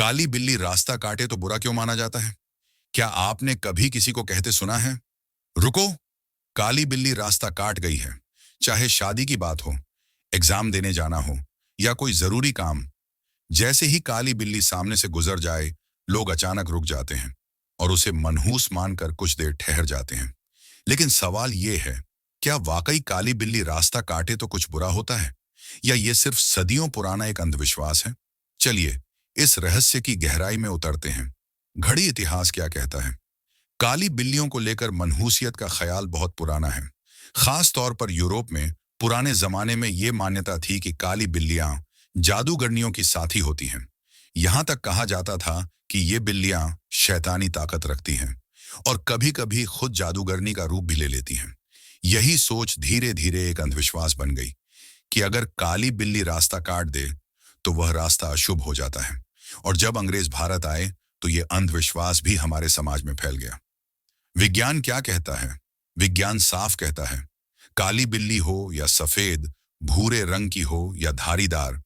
काली बिल्ली रास्ता काटे तो बुरा क्यों माना जाता है? क्या आपने कभी किसी को कहते सुना है, रुको, काली बिल्ली रास्ता काट गई है? चाहे शादी की बात हो, एग्जाम देने जाना हो या कोई जरूरी काम, जैसे ही काली बिल्ली सामने से गुजर जाए, लोग अचानक रुक जाते हैं और उसे मनहूस मानकर कुछ देर ठहर जाते हैं। लेकिन सवाल यह है, क्या वाकई काली बिल्ली रास्ता काटे तो कुछ बुरा होता है, या यह सिर्फ सदियों पुराना एक अंधविश्वास है? चलिए इस रहस्य की गहराई में उतरते हैं। घड़ी इतिहास क्या कहता है? काली बिल्लियों को लेकर मनहूसियत का ख्याल बहुत पुराना है। खास तौर पर यूरोप में पुराने जमाने में यह मान्यता थी कि काली बिल्लियां जादूगरनियों की साथी होती हैं। यहां तक कहा जाता था कि ये बिल्लियां शैतानी ताकत रखती हैं और कभी-कभी खुद जादूगरनी का रूप भी ले लेती हैं। यही सोच धीरे धीरे एक अंधविश्वास बन गई कि अगर काली बिल्ली रास्ता काट दे तो वह रास्ता अशुभ हो जाता है। और जब अंग्रेज भारत आए तो यह अंधविश्वास भी हमारे समाज में फैल गया। विज्ञान क्या कहता है? विज्ञान साफ कहता है, काली बिल्ली हो या सफेद, भूरे रंग की हो या धारीदार,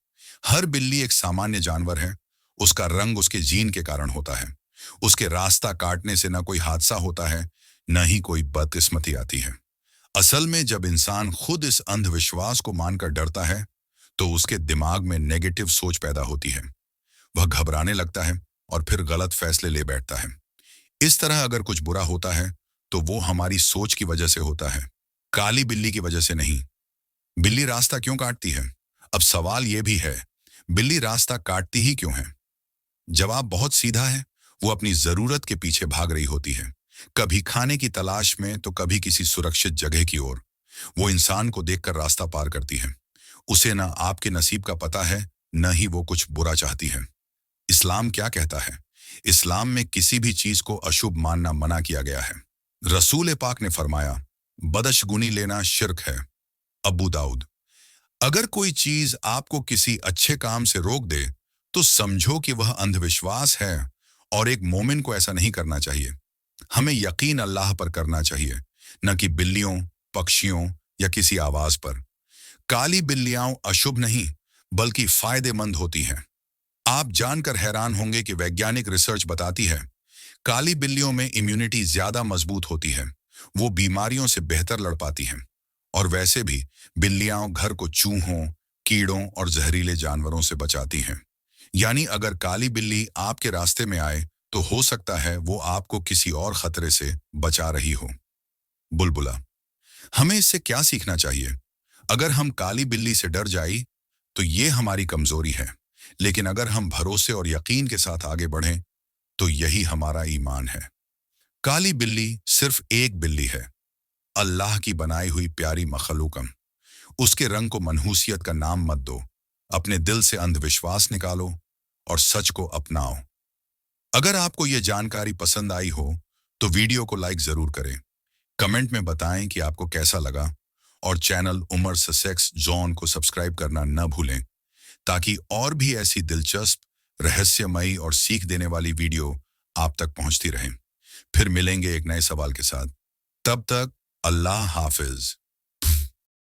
हर बिल्ली एक सामान्य जानवर है। उसका रंग उसके जीन के कारण होता है। उसके रास्ता काटने से न कोई हादसा होता है, न ही कोई बदकिस्मती आती है। असल में जब इंसान खुद इस अंधविश्वास को मानकर डरता है तो उसके दिमाग में नेगेटिव सोच पैदा होती है। वह घबराने लगता है और फिर गलत फैसले ले बैठता है। इस तरह अगर कुछ बुरा होता है तो वो हमारी सोच की वजह से होता है, काली बिल्ली की वजह से नहीं। बिल्ली रास्ता क्यों काटती है? अब सवाल यह भी है, बिल्ली रास्ता काटती ही क्यों है? जवाब बहुत सीधा है, वो अपनी जरूरत के पीछे भाग रही होती है। कभी खाने की तलाश में तो कभी किसी सुरक्षित जगह की ओर। वो इंसान को देखकर रास्ता पार करती है। उसे ना आपके नसीब का पता है, न ही वो कुछ बुरा चाहती है। इस्लाम क्या कहता है? इस्लाम में किसी भी चीज को अशुभ मानना मना किया गया है। रसूल पाक ने फरमाया, बदशगुनी लेना शिर्क है। अबू दाऊद। अगर कोई चीज आपको किसी अच्छे काम से रोक दे तो समझो कि वह अंधविश्वास है, और एक मोमिन को ऐसा नहीं करना चाहिए। हमें यकीन अल्लाह पर करना चाहिए, न कि बिल्लियों, पक्षियों या किसी आवाज पर। काली बिल्लियां अशुभ नहीं बल्कि फायदेमंद होती हैं। आप जानकर हैरान होंगे कि वैज्ञानिक रिसर्च बताती है, काली बिल्लियों में इम्यूनिटी ज्यादा मजबूत होती है। वो बीमारियों से बेहतर लड़ पाती हैं। और वैसे भी बिल्लियां घर को चूहों, कीड़ों और जहरीले जानवरों से बचाती हैं। यानी अगर काली बिल्ली आपके रास्ते में आए तो हो सकता है वो आपको किसी और खतरे से बचा रही हो। बुलबुला। हमें इससे क्या सीखना चाहिए? अगर हम काली बिल्ली से डर जाए तो ये हमारी कमजोरी है, लेकिन अगर हम भरोसे और यकीन के साथ आगे बढ़ें तो यही हमारा ईमान है। काली बिल्ली सिर्फ एक बिल्ली है, अल्लाह की बनाई हुई प्यारी मखलूकम। उसके रंग को मनहूसियत का नाम मत दो। अपने दिल से अंधविश्वास निकालो और सच को अपनाओ। अगर आपको यह जानकारी पसंद आई हो तो वीडियो को लाइक जरूर करें। कमेंट में बताएं कि आपको कैसा लगा, और चैनल उमर ससेक्स जॉन को सब्सक्राइब करना न भूलें, ताकि और भी ऐसी दिलचस्प, रहस्यमयी और सीख देने वाली वीडियो आप तक पहुंचती रहें। फिर मिलेंगे एक नए सवाल के साथ। तब तक अल्लाह हाफिज।